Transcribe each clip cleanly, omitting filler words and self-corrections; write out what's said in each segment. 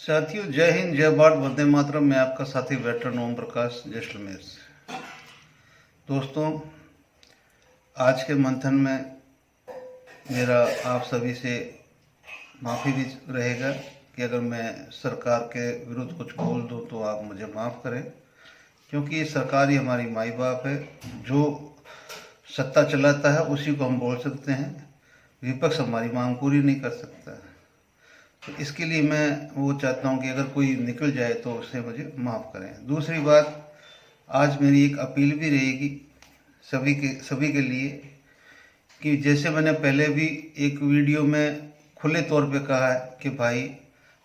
साथियों, जय हिंद, जय भारत, वंदे मातरम। मैं आपका साथी वेटरन ओम प्रकाश जैसलमेर से। दोस्तों, आज के मंथन में मेरा आप सभी से माफ़ी भी रहेगा कि अगर मैं सरकार के विरुद्ध कुछ बोल दूं तो आप मुझे माफ़ करें, क्योंकि ये सरकार ही हमारी माई बाप है। जो सत्ता चलाता है उसी को हम बोल सकते हैं, विपक्ष हमारी मांग पूरी नहीं कर सकता। तो इसके लिए मैं वो चाहता हूँ कि अगर कोई निकल जाए तो उससे मुझे माफ़ करें। दूसरी बात, आज मेरी एक अपील भी रहेगी सभी के लिए कि जैसे मैंने पहले भी एक वीडियो में खुले तौर पे कहा है कि भाई,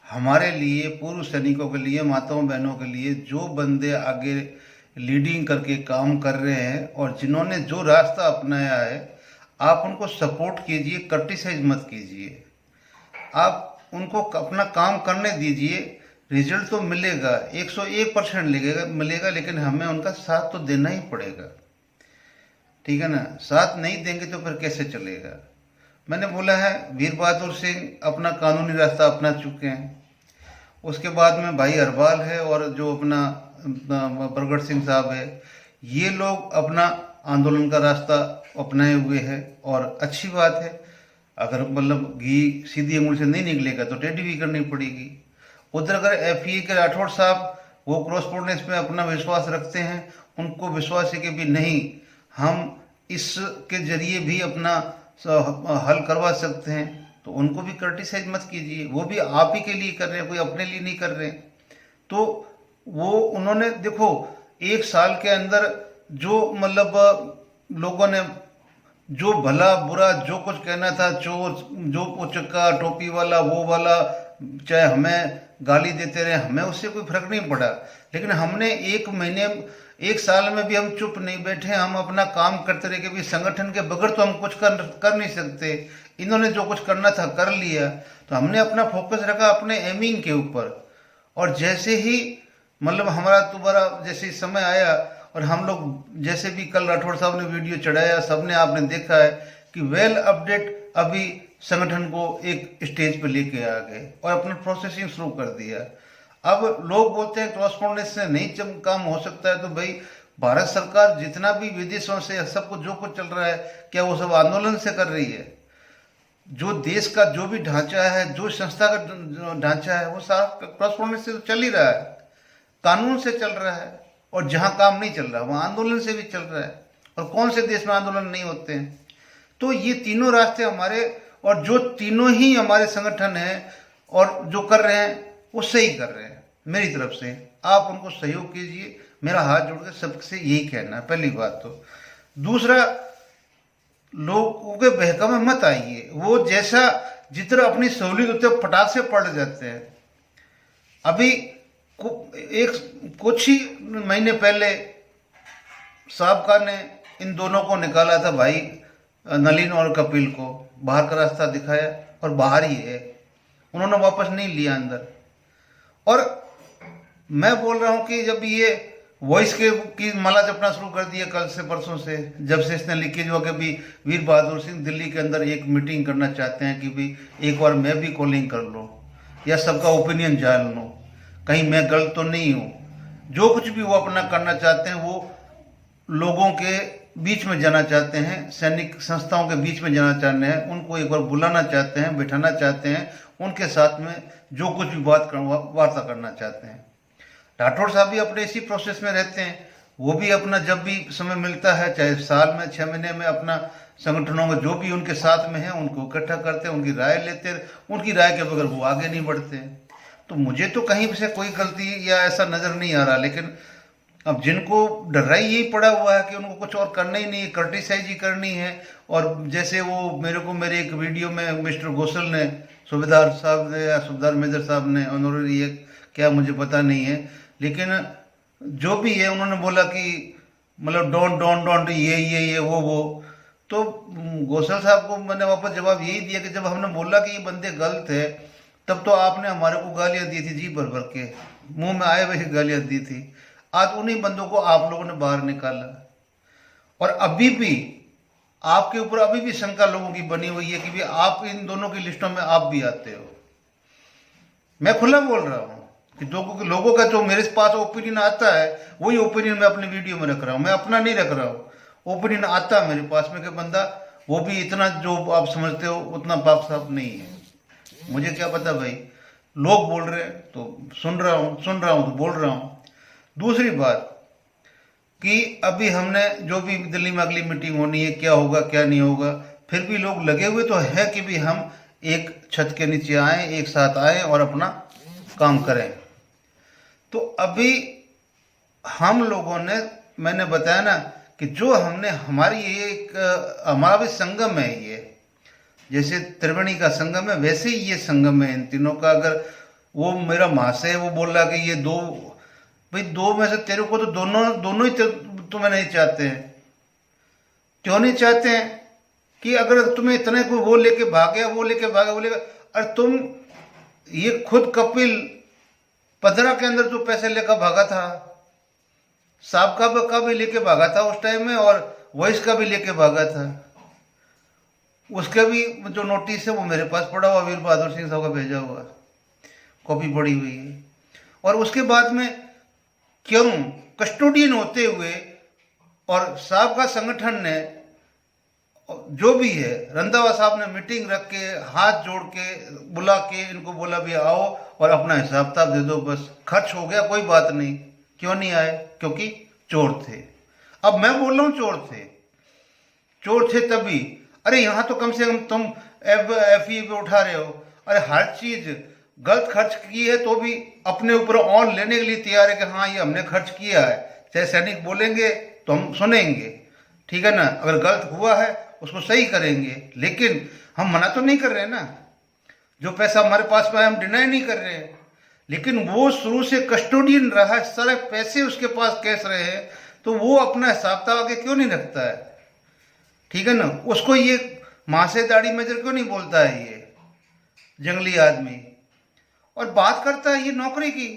हमारे लिए, पूर्व सैनिकों के लिए, माताओं बहनों के लिए जो बंदे आगे लीडिंग करके काम कर रहे हैं और जिन्होंने जो रास्ता अपनाया है, आप उनको सपोर्ट कीजिए, क्रिटिसाइज मत कीजिए। आप उनको अपना काम करने दीजिए। रिजल्ट तो मिलेगा, 101% मिलेगा, लेकिन हमें उनका साथ तो देना ही पड़ेगा। ठीक है ना? साथ नहीं देंगे तो फिर कैसे चलेगा? मैंने बोला है, वीर बहादुर सिंह अपना कानूनी रास्ता अपना चुके हैं। उसके बाद में भाई हरवाल है और जो अपना प्रगट सिंह साहब है, ये लोग अपना आंदोलन का रास्ता अपनाए हुए हैं और अच्छी बात है। अगर मतलब घी सीधी अंगुली से नहीं निकलेगा तो टेढ़ी भी करनी पड़ेगी। उधर अगर एफईए के राठौड़ साहब वो क्रॉसपोर्टनेस पे अपना विश्वास रखते हैं, उनको विश्वास है कि भी नहीं, हम इसके जरिए भी अपना हल करवा सकते हैं, तो उनको भी क्रिटिसाइज मत कीजिए। वो भी आप ही के लिए कर रहे हैं, कोई अपने लिए नहीं कर रहे। तो वो उन्होंने देखो, एक साल के अंदर जो मतलब लोगों ने जो भला बुरा जो कुछ कहना था, चोर, जो उचक्का टोपी वाला, वो वाला, चाहे हमें गाली देते रहे, हमें उससे कोई फर्क नहीं पड़ा। लेकिन हमने एक महीने, एक साल में भी हम चुप नहीं बैठे, हम अपना काम करते रहे कि भी संगठन के बगैर तो हम कुछ कर नहीं सकते। इन्होंने जो कुछ करना था कर लिया, तो हमने अपना फोकस रखा अपने एमिंग के ऊपर। और जैसे ही मतलब हमारा दोबारा जैसे समय आया और हम लोग जैसे भी कल राठौड़ साहब ने वीडियो चढ़ाया, सबने आपने देखा है कि वेल अपडेट अभी संगठन को एक स्टेज पे लेके आ गए और अपना प्रोसेसिंग शुरू कर दिया। अब लोग बोलते हैं क्रॉसपोर्टनेस से नहीं काम हो सकता है, तो भाई भारत सरकार जितना भी विदेशों से सब कुछ जो कुछ चल रहा है, क्या वो सब आंदोलन से कर रही है? जो देश का जो भी ढांचा है, जो संस्था का ढांचा है, वो सारा क्रॉसपोर्टनेस से तो चल ही रहा है, कानून से चल रहा है। और जहां काम नहीं चल रहा वहां आंदोलन से भी चल रहा है। और कौन से देश में आंदोलन नहीं होते हैं? तो ये तीनों रास्ते हमारे, और जो तीनों ही हमारे संगठन है और जो कर रहे हैं वो सही कर रहे हैं। मेरी तरफ से आप उनको सहयोग कीजिए, मेरा हाथ जोड़ के सबसे यही कहना है, पहली बात तो। दूसरा, लोगों के बहकावे में मत आइए। वो जैसा जितना अपनी सहूलियत होती है फटाक से पड़ जाते हैं। अभी कुछ ही महीने पहले साबका ने इन दोनों को निकाला था भाई, नलिन और कपिल को बाहर का रास्ता दिखाया और बाहर ही है, उन्होंने वापस नहीं लिया अंदर। और मैं बोल रहा हूं कि जब ये वॉइस के की माला जपना शुरू कर दिया कल से परसों से, जब से इसने लीकेज हुआ कि भी वीर बहादुर सिंह दिल्ली के अंदर एक मीटिंग करना चाहते हैं कि भी एक बार मैं भी कॉलिंग कर लूँ या सबका ओपिनियन जान लूँ, कहीं मैं गलत तो नहीं हूँ। जो कुछ भी वो अपना करना चाहते हैं, वो लोगों के बीच में जाना चाहते हैं, सैनिक संस्थाओं के बीच में जाना चाहते हैं, उनको एक बार बुलाना चाहते हैं, बैठाना चाहते हैं, उनके साथ में जो कुछ भी वार्ता करना चाहते हैं। राठौड़ साहब भी अपने इसी प्रोसेस में रहते हैं। वो भी अपना जब भी समय मिलता है, चाहे साल में 6 महीने में, अपना संगठनों में जो भी उनके साथ में है उनको इकट्ठा करते हैं, उनकी राय लेते हैं। उनकी राय के बगैर वो आगे नहीं बढ़ते हैं। तो मुझे तो कहीं से कोई गलती या ऐसा नजर नहीं आ रहा। लेकिन अब जिनको डराई यही पड़ा हुआ है कि उनको कुछ और करना ही नहीं, क्रिटिसाइज ही करनी है। और जैसे वो मेरे एक वीडियो में मिस्टर गोसल ने, सूबेदार साहब ने या सूबेदार मेजर साहब ने, ऑनरेरी है क्या मुझे पता नहीं है, लेकिन जो भी है उन्होंने बोला कि मतलब डोंट ये वो। तो गोसल साहब को मैंने वापस जवाब यही दिया कि जब हमने बोला कि ये बंदे गलत है, तब तो आपने हमारे को गालियां दी थी, जी भर भर के मुंह में आए वैसे गालियां दी थी। आज उन्हीं बंदों को आप लोगों ने बाहर निकाला और अभी भी आपके ऊपर अभी भी शंका लोगों की बनी हुई है कि भी आप इन दोनों की लिस्टों में आप भी आते हो। मैं खुला बोल रहा हूँ कि लोगों का जो मेरे पास ओपिनियन आता है वही ओपिनियन मैं अपनी वीडियो में रख रहा हूँ, मैं अपना नहीं रख रहा हूँ। ओपिनियन आता है मेरे पास में कि बंदा वो भी इतना जो आप समझते हो उतना पाक साफ नहीं है। मुझे क्या पता भाई, लोग बोल रहे हैं तो सुन रहा हूँ तो बोल रहा हूँ। दूसरी बात कि अभी हमने जो भी दिल्ली में अगली मीटिंग होनी है, क्या होगा क्या नहीं होगा, फिर भी लोग लगे हुए तो है कि भी हम एक छत के नीचे आए, एक साथ आए और अपना काम करें। तो अभी हम लोगों ने, मैंने बताया ना कि जो हमने हमारी एक हमारा भी संगम है ये, जैसे त्रिवेणी का संगम है वैसे ही ये संगम है इन तीनों का। अगर वो मेरा महाशय है वो बोल रहा कि ये दो, भाई दो में से तेरे को तो दोनों ही तुम्हें नहीं चाहते हैं। क्यों नहीं चाहते हैं कि अगर तुम्हें इतने को वो लेके भागे वो लेके और तुम ये खुद कपिल 15 के अंदर जो पैसे लेकर भागा था, साबका का भी लेके भागा था उस टाइम में और वॉइस का भी लेके भागा था, उसका भी जो नोटिस है वो मेरे पास पड़ा हुआ, वीर बहादुर सिंह साहब का भेजा हुआ, कॉपी पड़ी हुई है। और उसके बाद में क्यों कस्टोडियन होते हुए और साहब का संगठन ने जो भी है, रंधावा साहब ने मीटिंग रख के हाथ जोड़ के बुला के इनको बोला भी आओ और अपना हिसाब किताब दे दो, बस खर्च हो गया कोई बात नहीं। क्यों नहीं आए? क्योंकि चोर थे। अब मैं बोल रहा हूँ चोर थे तभी। अरे यहाँ तो कम से कम तुम FE पे उठा रहे हो, अरे हर चीज गलत खर्च की है तो भी अपने ऊपर ऑन लेने के लिए तैयार है कि हाँ ये हमने खर्च किया है, चाहे सैनिक बोलेंगे तो हम सुनेंगे, ठीक है ना। अगर गलत हुआ है उसको सही करेंगे, लेकिन हम मना तो नहीं कर रहे ना। जो पैसा हमारे पास में है हम डिनाई नहीं कर रहे हैं, लेकिन वो शुरू से कस्टोडियन रहा है, सारे पैसे उसके पास कैश रहे हैं, तो वो अपना हिसाब किताब आगे क्यों नहीं रखता है, ठीक है ना। उसको ये महाशय दाढ़ी मेजर क्यों नहीं बोलता है ये जंगली आदमी, और बात करता है ये नौकरी की।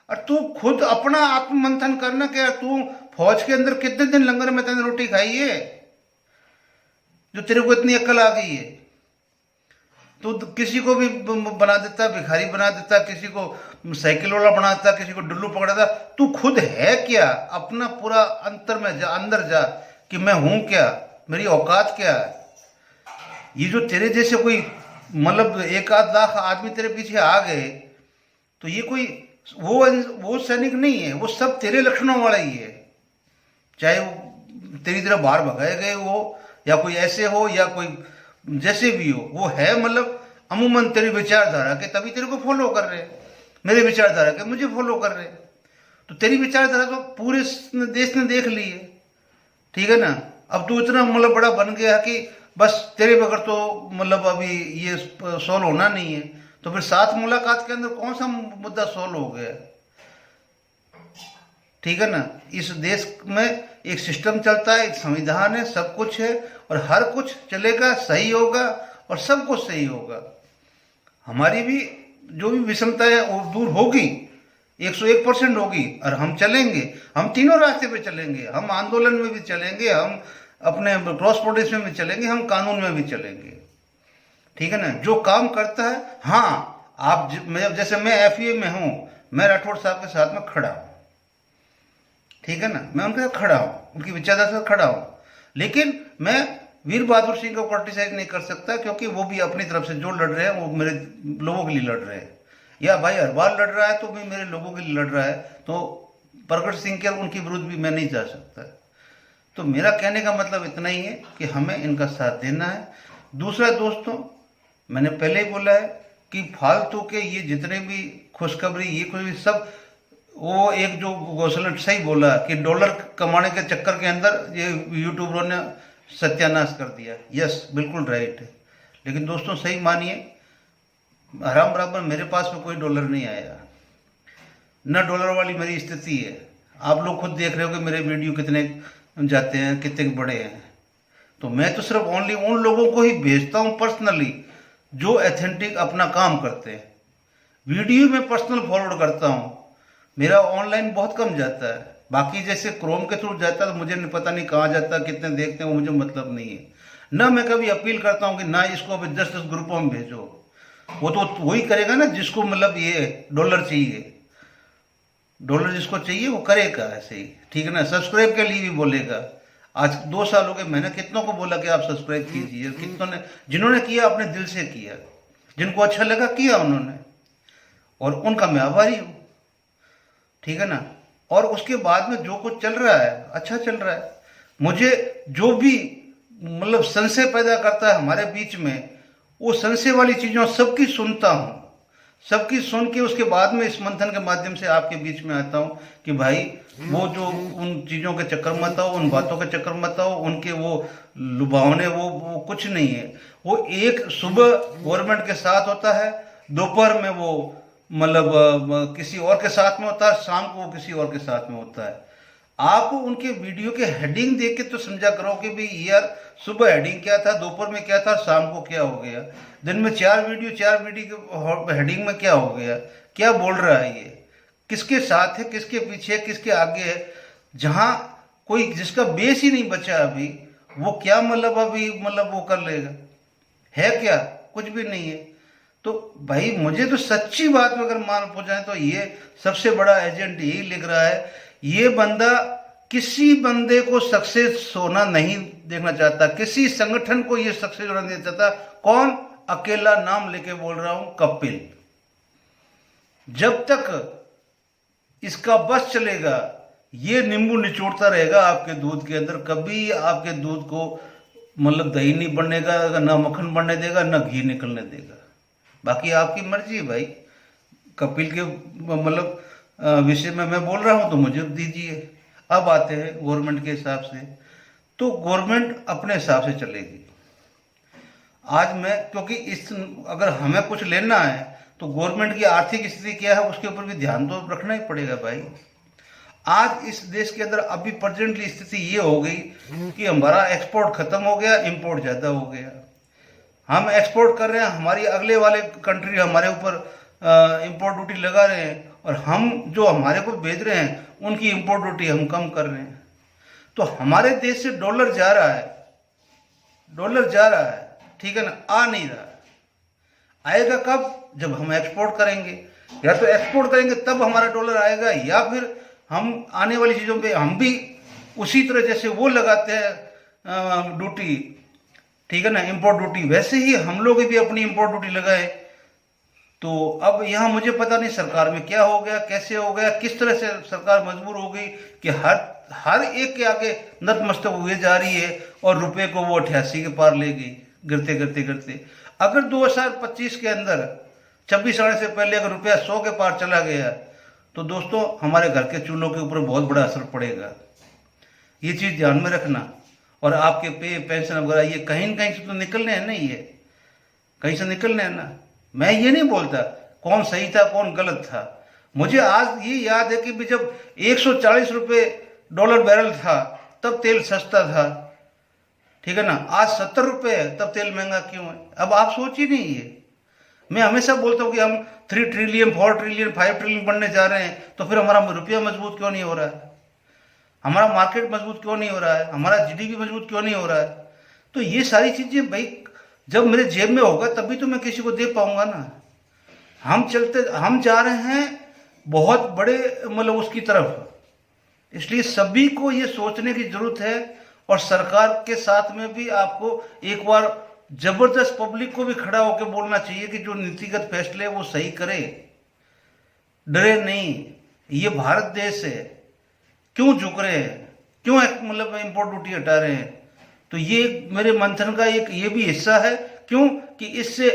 और तू खुद अपना आत्ममंथन करना, क्या तू फौज के अंदर कितने दिन लंगर में तेने रोटी खाई है जो तेरे को इतनी अक्ल आ गई है। तू किसी को भी बना देता, भिखारी बना देता, किसी को साइकिल वाला बना देता, किसी को डुल्लू पकड़ा देता। तू खुद है क्या? अपना पूरा अंतर में जा, अंदर जा कि मैं हूं क्या, मेरी औकात क्या है। ये जो तेरे जैसे कोई मतलब 1-8 लाख आदमी तेरे पीछे आ गए, तो ये कोई वो सैनिक नहीं है, वो सब तेरे लक्षणों वाला ही है। चाहे वो तेरी तरह बाहर भगाए गए हो या कोई ऐसे हो या कोई जैसे भी हो, वो है मतलब अमूमन तेरी विचारधारा के तभी तेरे को फॉलो कर रहे हैं, मेरे विचारधारा के मुझे फॉलो कर रहे हैं। तो तेरी विचारधारा तो पूरे देश ने देख ली है, ठीक है ना। अब तू इतना मतलब बड़ा बन गया कि बस तेरे बगैर तो मतलब अभी ये सॉल्व होना नहीं है। तो फिर 7 मुलाकात के अंदर कौन सा मुद्दा सॉल्व हो गया, ठीक है ना। इस देश में एक सिस्टम चलता है, एक संविधान है, सब कुछ है और हर कुछ चलेगा, सही होगा और सब कुछ सही होगा। हमारी भी जो भी विषमता है वो दूर होगी, 101% होगी और हम चलेंगे। हम तीनों रास्ते पे चलेंगे, हम आंदोलन में भी चलेंगे, हम अपने क्रॉस प्रोटेस्ट में भी चलेंगे, हम कानून में भी चलेंगे, ठीक है ना। जो काम करता है, हाँ आप जैसे मैं FE में हूं, मैं राठौड़ साहब के साथ में खड़ा हूं, ठीक है ना। मैं उनके साथ खड़ा हूं, उनकी विचारधारा से खड़ा हूं, लेकिन मैं वीर बहादुर सिंह को क्रिटिसाइज नहीं कर सकता क्योंकि वो भी अपनी तरफ से जो लड़ रहे हैं वो मेरे लोगों के लिए लड़ रहे हैं। या भाई अरबाल लड़ रहा है तो भी मेरे लोगों के लिए लड़ रहा है, तो प्रगट सिंह के उनके विरुद्ध भी मैं नहीं जा सकता। तो मेरा कहने का मतलब इतना ही है कि हमें इनका साथ देना है। दूसरा दोस्तों, मैंने पहले ही बोला है कि फालतू के ये जितने भी खुशखबरी ये कुछ सब, वो एक जो गौसल सही बोला कि डॉलर कमाने के चक्कर के अंदर ये यूट्यूबरों ने सत्यानाश कर दिया। यस, बिल्कुल राइट है, लेकिन दोस्तों सही मानिए, हराम बराबर मेरे पास में कोई डॉलर नहीं आया, न डॉलर वाली मेरी स्थिति है। आप लोग खुद देख रहे हो कि मेरे वीडियो कितने जाते हैं, कितने बड़े हैं। तो मैं तो सिर्फ ओनली उन लोगों को ही भेजता हूँ पर्सनली जो एथेंटिक अपना काम करते हैं। वीडियो में पर्सनल फॉरवर्ड करता हूँ, मेरा ऑनलाइन बहुत कम जाता है। बाकी जैसे क्रोम के थ्रू जाता है तो मुझे नहीं पता नहीं कहाँ जाता है, कितने देखते हैं वो मुझे मतलब नहीं है। ना मैं कभी अपील करता हूँ कि ना इसको अभी 10-10 ग्रुपों में भेजो। वो तो वही करेगा ना जिसको मतलब ये डॉलर चाहिए, डॉलर जिसको चाहिए वो करेगा ऐसे ही, ठीक है ना। सब्सक्राइब के लिए भी बोलेगा। आज 2 साल हो गए, मैंने कितनों को बोला कि आप सब्सक्राइब कीजिए, कितनों ने, जिन्होंने किया अपने दिल से किया, जिनको अच्छा लगा किया उन्होंने, और उनका मैं आभारी हूँ, ठीक है ना। और उसके बाद में जो कुछ चल रहा है अच्छा चल रहा है। मुझे जो भी मतलब संशय पैदा करता है हमारे बीच में, वो संशय वाली चीज़ों सबकी सुनता हूँ, सबकी सुन के उसके बाद में इस मंथन के माध्यम से आपके बीच में आता हूँ कि भाई वो जो उन चीज़ों के चक्कर मत आओ, उन बातों के चक्कर मत आओ, उनके वो लुभावने वो कुछ नहीं है। वो एक सुबह गवर्नमेंट के साथ होता है, दोपहर में वो मतलब किसी और के साथ में होता है, शाम को वो किसी और के साथ में होता है। आप उनके वीडियो के हेडिंग देख के तो समझा करो कि भाई यार सुबह हेडिंग क्या था, दोपहर में क्या था, शाम को क्या हो गया। दिन में 4 वीडियो के हेडिंग में क्या हो गया, क्या बोल रहा है ये, किसके साथ है, किसके पीछे है, किसके आगे है। जहां कोई जिसका बेस ही नहीं बचा अभी, वो क्या मतलब अभी मतलब वो कर लेगा, है क्या, कुछ भी नहीं है। तो भाई मुझे तो सच्ची बात में अगर मान पहुंचाए तो ये सबसे बड़ा एजेंट यही लिख रहा है, ये बंदा किसी बंदे को सक्सेस होना नहीं देखना चाहता, किसी संगठन को ये सक्सेस होना नहीं चाहता। कौन? अकेला नाम लेके बोल रहा हूं, कपिल। जब तक इसका बस चलेगा ये नींबू निचोड़ता रहेगा आपके दूध के अंदर, कभी आपके दूध को मतलब दही नहीं बनने देगा, ना मक्खन बनने देगा, ना घी निकलने देगा। बाकी आपकी मर्जी है भाई। कपिल के मतलब विषय में मैं बोल रहा हूं तो मुझे दीजिए। अब आते हैं गवर्नमेंट के हिसाब से, तो गवर्नमेंट अपने हिसाब से चलेगी। आज मैं क्योंकि इस अगर हमें कुछ लेना है तो गवर्नमेंट की आर्थिक स्थिति क्या है उसके ऊपर भी ध्यान तो रखना ही पड़ेगा भाई। आज इस देश के अंदर अभी प्रेजेंटली स्थिति ये हो गई कि हमारा एक्सपोर्ट खत्म हो गया, इंपोर्ट ज्यादा हो गया। हम एक्सपोर्ट कर रहे हैं, हमारी अगले वाले कंट्री हमारे ऊपर इंपोर्ट ड्यूटी लगा रहे हैं, और हम जो हमारे को भेज रहे हैं उनकी इंपोर्ट ड्यूटी हम कम कर रहे हैं। तो हमारे देश से डॉलर जा रहा है, डॉलर जा रहा है, ठीक है ना, आ नहीं रहा है। आएगा कब? जब हम एक्सपोर्ट करेंगे। या तो एक्सपोर्ट करेंगे तब हमारा डॉलर आएगा, या फिर हम आने वाली चीज़ों पे हम भी उसी तरह जैसे वो लगाते हैं ड्यूटी, ठीक है ना, इंपोर्ट ड्यूटी, वैसे ही हम लोग भी अपनी इंपोर्ट ड्यूटी लगाए। तो अब यहाँ मुझे पता नहीं सरकार में क्या हो गया, कैसे हो गया, किस तरह से सरकार मजबूर हो गई कि हर एक के आगे नतमस्तक हुए जा रही है, और रुपए को वो 88 के पार ले गई, गिरते गिरते गिरते। अगर 2025 के अंदर 26 आने से पहले अगर रुपया 100 के पार चला गया तो दोस्तों हमारे घर के चूल्हों के ऊपर बहुत बड़ा असर पड़ेगा। ये चीज़ ध्यान में रखना। और आपके पे पेंशन वगैरह ये कहीं न कहीं से तो निकलने हैं ना, ये कहीं से निकलने हैं ना। मैं ये नहीं बोलता कौन सही था कौन गलत था। मुझे आज ये याद है कि भी जब 140 रुपये डॉलर बैरल था तब तेल सस्ता था, ठीक है ना। आज 70 रुपये है तब तेल महंगा क्यों है? अब आप सोच ही नहीं है। मैं हमेशा बोलता हूँ कि हम 3 ट्रिलियन 4 ट्रिलियन 5 ट्रिलियन बनने जा रहे हैं, तो फिर हमारा रुपया मजबूत क्यों नहीं हो रहा है, हमारा मार्केट मजबूत क्यों नहीं हो रहा है, हमारा जीडीपी मजबूत क्यों नहीं हो रहा है। तो ये सारी चीजें भाई जब मेरे जेब में होगा तभी तो मैं किसी को दे पाऊंगा ना। हम जा रहे हैं बहुत बड़े मतलब उसकी तरफ, इसलिए सभी को ये सोचने की जरूरत है। और सरकार के साथ में भी आपको एक बार जबरदस्त पब्लिक को भी खड़ा होकर बोलना चाहिए कि जो नीतिगत फैसले वो सही करे, डरे नहीं। ये भारत देश है, क्यों झुक रहे हैं, क्यों मतलब इंपोर्ट ड्यूटी हटा रहे हैं। तो ये मेरे मंथन का एक ये भी हिस्सा है। क्यों कि इससे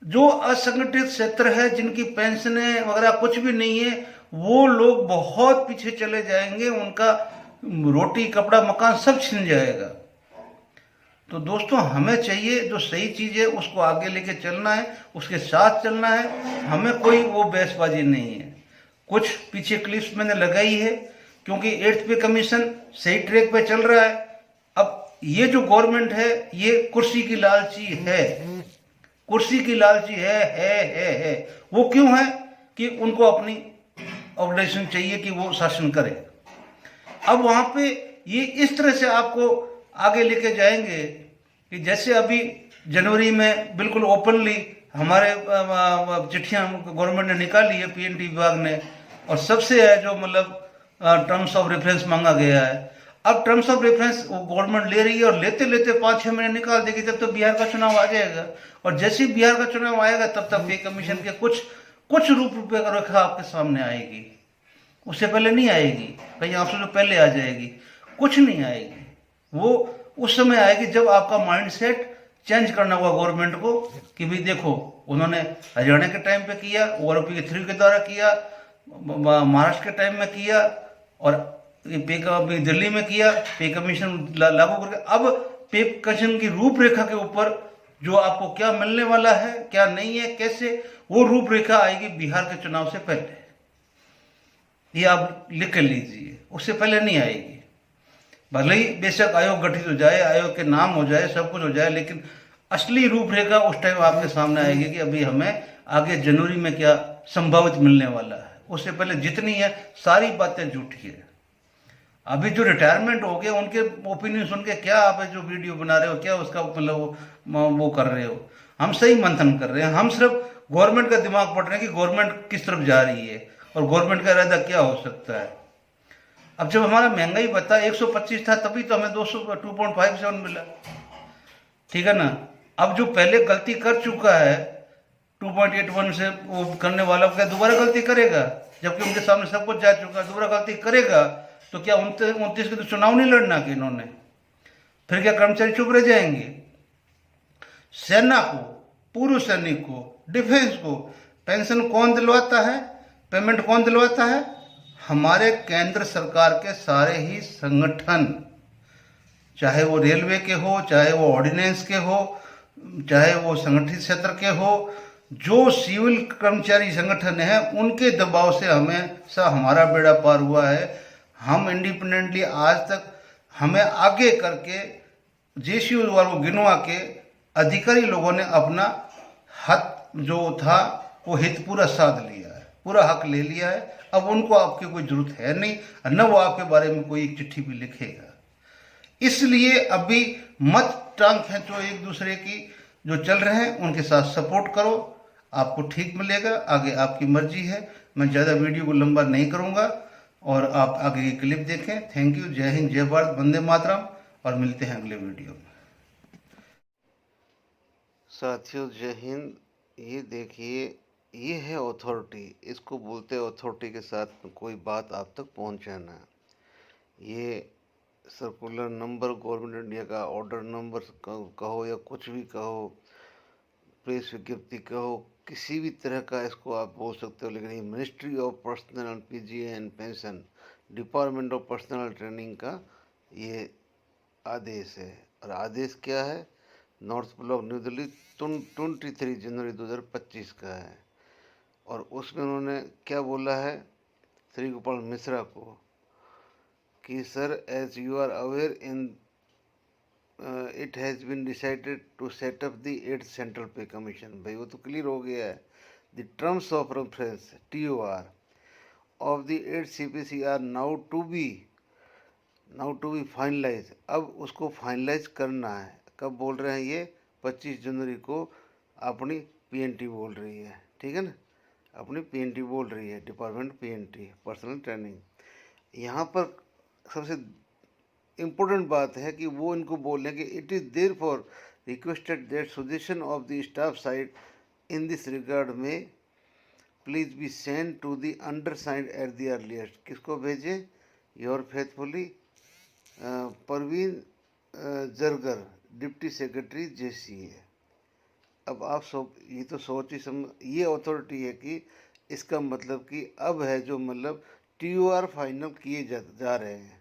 जो असंगठित क्षेत्र है, जिनकी पेंशनें वगैरह कुछ भी नहीं है, वो लोग बहुत पीछे चले जाएंगे, उनका रोटी कपड़ा मकान सब छिन जाएगा। तो दोस्तों हमें चाहिए जो सही चीज है उसको आगे लेके चलना है, उसके साथ चलना है। हमें कोई वो बहसबाजी नहीं है। कुछ पीछे क्लिप्स मैंने लगाई है क्योंकि 8th पे कमीशन सही ट्रैक पे चल रहा है। अब ये जो गवर्नमेंट है ये कुर्सी की लालची है, कुर्सी की लालची है। वो क्यों है कि उनको अपनी ऑर्गेनाइजेशन चाहिए कि वो शासन करे। अब वहां पे ये इस तरह से आपको आगे लेके जाएंगे कि जैसे अभी जनवरी में बिल्कुल ओपनली हमारे चिट्ठियाँ गवर्नमेंट ने निकाली है, पीएनटी विभाग ने, और सबसे है जो मतलब टर्म्स ऑफ रेफरेंस मांगा गया है। अब टर्म्स ऑफ रेफरेंस वो गवर्नमेंट ले रही है और लेते लेते 5-6 महीने निकाल देगी, तब तो बिहार का चुनाव आ जाएगा। और जैसे ही बिहार का चुनाव आएगा तब तक पे कमीशन के कुछ कुछ रेखा आपके सामने आएगी, उससे पहले नहीं आएगी। कहीं आपसे तो पहले आ जाएगी, कुछ नहीं आएगी। वो उस समय आएगी जब आपका माइंड सेट चेंज करना होगा गवर्नमेंट को कि भाई देखो, उन्होंने हरियाणा के टाइम पे किया, ओआरओपी 3 के द्वारा किया, महाराष्ट्र के टाइम में किया, और दिल्ली में किया, पे कमीशन लागू करके। अब पे कमीशन की रूपरेखा के ऊपर जो आपको क्या मिलने वाला है, क्या नहीं है, कैसे, वो रूपरेखा आएगी बिहार के चुनाव से पहले। ये आप लिख कर लीजिए, उससे पहले नहीं आएगी। भले ही बेशक आयोग गठित हो जाए, आयोग के नाम हो जाए, सब कुछ हो जाए, लेकिन असली रूपरेखा उस टाइम आपके सामने आएगी कि अभी हमें आगे जनवरी में क्या संभावित मिलने वाला है। उससे पहले जितनी है सारी बातें झूठी है। अभी जो रिटायरमेंट हो गए उनके ओपिनियन सुन के क्या आप जो वीडियो बना रहे हो, क्या उसका मतलब वो कर रहे हो। हम सही मंथन कर रहे हैं, हम सिर्फ गवर्नमेंट का दिमाग पढ़ रहे हैं कि गवर्नमेंट किस तरफ जा रही है और गवर्नमेंट का इरादा क्या हो सकता है। अब जब हमारा महंगाई बता 125 था, तभी तो हमें 2.57 मिला, ठीक है ना। अब जो पहले गलती कर चुका है 2.81 से वो करने वाला क्या दोबारा गलती करेगा, जबकि उनके सामने सब कुछ जा चुका है। दोबारा गलती करेगा तो क्या 29 के तो चुनाव नहीं लड़ना कि इन्होंने, फिर क्या कर्मचारी चुप रह जाएंगे। सेना को, पूर्व सैनिक को, डिफेंस को पेंशन कौन दिलवाता है, पेमेंट कौन दिलवाता है? हमारे केंद्र सरकार के सारे ही संगठन, चाहे वो रेलवे के हो, चाहे वो ऑर्डिनेंस के हो, चाहे वो संगठित क्षेत्र के हो, जो सिविल कर्मचारी संगठन है उनके दबाव से हमेशा हमारा बेड़ा पार हुआ है। हम इंडिपेंडेंटली आज तक, हमें आगे करके जेसीयू वालों गिनवा के अधिकारी लोगों ने अपना हक जो था वो हित पूरा साध लिया है, पूरा हक ले लिया है। अब उनको आपकी कोई जरूरत है नहीं, न वो आपके बारे में कोई एक चिट्ठी भी लिखेगा। इसलिए अभी मत टांग खींचो एक दूसरे की, जो चल रहे हैं उनके साथ सपोर्ट करो, आपको ठीक मिलेगा। आगे आपकी मर्जी है। मैं ज़्यादा वीडियो को लंबा नहीं करूँगा और आप आगे की क्लिप देखें। Thank you. जय हिंद, जय भारत, वंदे मातरम, और मिलते हैं अगले वीडियो में। साथियों जय हिंद। ये देखिए, ये है अथॉरिटी, इसको बोलते हैं अथॉरिटी के साथ कोई बात आप तक पहुंचाना। ये सर्कुलर नंबर गवर्नमेंट इंडिया का, ऑर्डर नंबर कहो या कुछ भी कहो, प्रेस विज्ञप्ति कहो, किसी भी तरह का इसको आप बोल सकते हो, लेकिन ये ministry of personal PGA and pension, department of personal training का ये आदेश है। और आदेश क्या है? नॉर्थ ब्लॉक न्यू दिल्ली 23 जनवरी 2025 का है। और उसमें उन्होंने क्या बोला है श्री गोपाल मिश्रा को कि sir, as you are aware in it has been decided to set up the 8th central pay commission. भाई वो तो क्लियर हो गया है। The terms of reference TOR of the 8th CPC are now to be finalise. अब उसको finalise करना है। कब बोल रहे हैं ये? 25 जनवरी को अपनी PNT बोल रही है, ठीक है ना, अपनी PNT बोल रही है, डिपार्टमेंट PNT पर्सनल ट्रेनिंग। यहाँ पर सबसे इम्पोर्टेंट बात है कि वो इनको बोल रहे हैं कि it is there for requested that suggestion of the staff side in this regard में please be send to the undersigned at the earliest. किसको भेजें? Your faithfully Parveen Zargar, deputy secretary JCA। अब आप ये तो सोच ही ये अथॉरिटी है कि इसका मतलब कि अब है जो मतलब TOR फाइनल किए जा रहे हैं।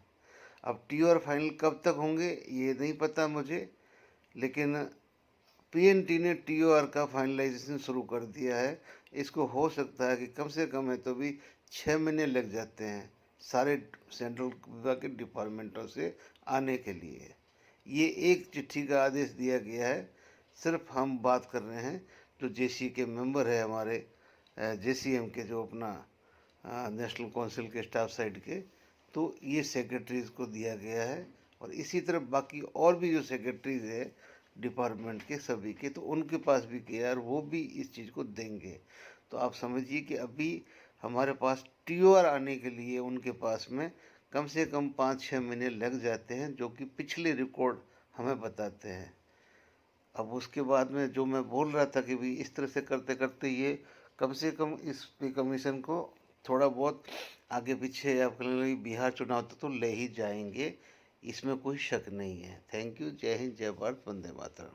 अब TOR फाइनल कब तक होंगे ये नहीं पता मुझे, लेकिन PNT ने TOR का फाइनलाइजेशन शुरू कर दिया है। इसको हो सकता है कि कम से कम है तो भी 6 महीने लग जाते हैं सारे सेंट्रल विभाग के डिपार्टमेंटों से आने के लिए। ये एक चिट्ठी का आदेश दिया गया है। सिर्फ हम बात कर रहे हैं जो JC के मेंबर है हमारे, JCM के, जो अपना नेशनल काउंसिल के स्टाफ साइड के, तो ये सेक्रेटरीज को दिया गया है। और इसी तरह बाकी और भी जो सेक्रेटरीज है डिपार्टमेंट के सभी के, तो उनके पास भी किया और वो भी इस चीज़ को देंगे। तो आप समझिए कि अभी हमारे पास टीओआर आने के लिए उनके पास में कम से कम 5-6 महीने लग जाते हैं, जो कि पिछले रिकॉर्ड हमें बताते हैं। अब उसके बाद में जो मैं बोल रहा था कि भाई इस तरह से करते करते ये कम से कम इस पे कमीशन को थोड़ा बहुत आगे पीछे आप कह लीजिए बिहार चुनाव तक तो ले ही जाएंगे, इसमें कोई शक नहीं है। Thank you. जय हिंद, जय भारत, वंदे मातरम।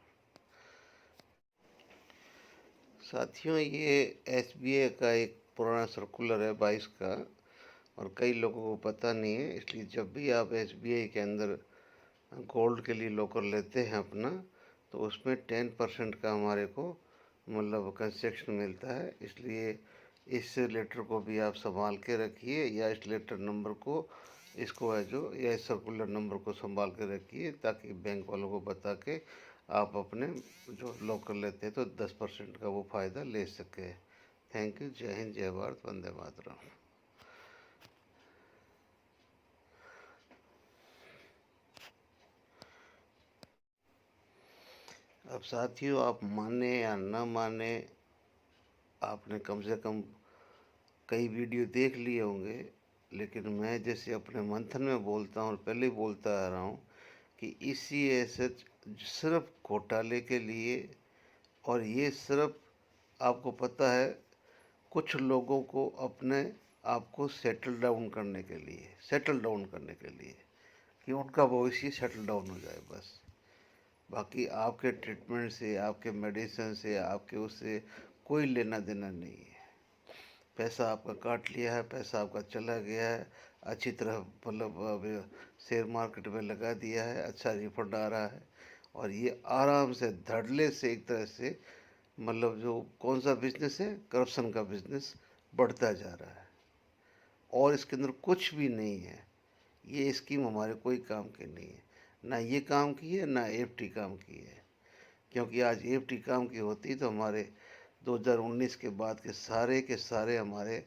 साथियों, ये एसबीआई का एक पुराना सर्कुलर है 22 का, और कई लोगों को पता नहीं है, इसलिए जब भी आप एसबीआई के अंदर गोल्ड के लिए लॉकर लेते हैं अपना, तो उसमें 10% का हमारे को मतलब कंसेक्शन मिलता है। इसलिए इस लेटर को भी आप संभाल के रखिए, या इस लेटर नंबर को, इसको है जो, या इस सर्कुलर नंबर को संभाल के रखिए, ताकि बैंक वालों को बता के आप अपने जो लॉकर लेते हैं तो 10% का वो फ़ायदा ले सके। Thank you. जय हिंद, जय भारत, वंदे मातरम। अब साथियों, आप माने या न माने, आपने कम से कम कई वीडियो देख लिए होंगे, लेकिन मैं जैसे अपने मंथन में बोलता हूँ और पहले ही बोलता आ रहा हूँ कि इसी ऐसे सिर्फ घोटाले के लिए, और ये सिर्फ आपको पता है कुछ लोगों को अपने आप को सेटल डाउन करने के लिए, कि उनका भविष्य सेटल डाउन हो जाए बस। बाकी आपके ट्रीटमेंट से, आपके मेडिसिन से, आपके उससे कोई लेना देना नहीं है। पैसा आपका काट लिया है, पैसा आपका चला गया है, अच्छी तरह मतलब अब शेयर मार्केट में लगा दिया है, अच्छा रिफंड आ रहा है, और ये आराम से धड़ल्ले से एक तरह से मतलब जो कौन सा बिजनेस है, करप्शन का बिजनेस बढ़ता जा रहा है, और इसके अंदर कुछ भी नहीं है। ये स्कीम हमारे कोई काम की नहीं है, ना ये काम की है, ना एफटी काम की है। क्योंकि आज एफटी काम की होती तो हमारे 2019 के बाद के सारे हमारे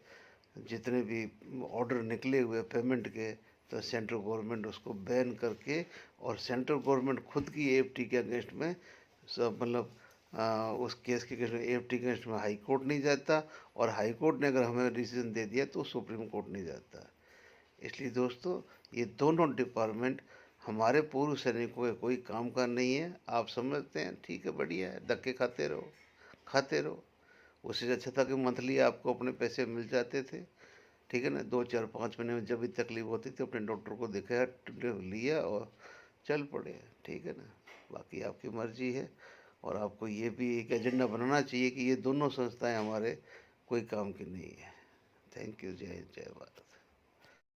जितने भी ऑर्डर निकले हुए पेमेंट के, तो सेंट्रल गवर्नमेंट उसको बैन करके, और सेंट्रल गवर्नमेंट खुद की एफटी के अगेंस्ट में सब मतलब उस केस के अगेंस्ट में, एफटी के अगेंस्ट में हाई कोर्ट नहीं जाता, और हाई कोर्ट ने अगर हमें डिसीजन दे दिया तो सुप्रीम कोर्ट नहीं जाता। इसलिए दोस्तों, ये दोनों डिपार्टमेंट हमारे पूर्व सैनिकों के कोई काम का नहीं है। आप समझते हैं, ठीक है, बढ़िया है, धक्के खाते रहो। उससे अच्छा था कि मंथली आपको अपने पैसे मिल जाते थे, ठीक है ना। 2 4 5 महीने में जब भी तकलीफ होती थी अपने डॉक्टर को दिखाया, लिया और चल पड़े, ठीक है ना। बाकी आपकी मर्जी है, और आपको ये भी एक एजेंडा बनाना चाहिए कि ये दोनों संस्थाएं हमारे कोई काम की नहीं है। Thank you. जय हिंद, जय भारत।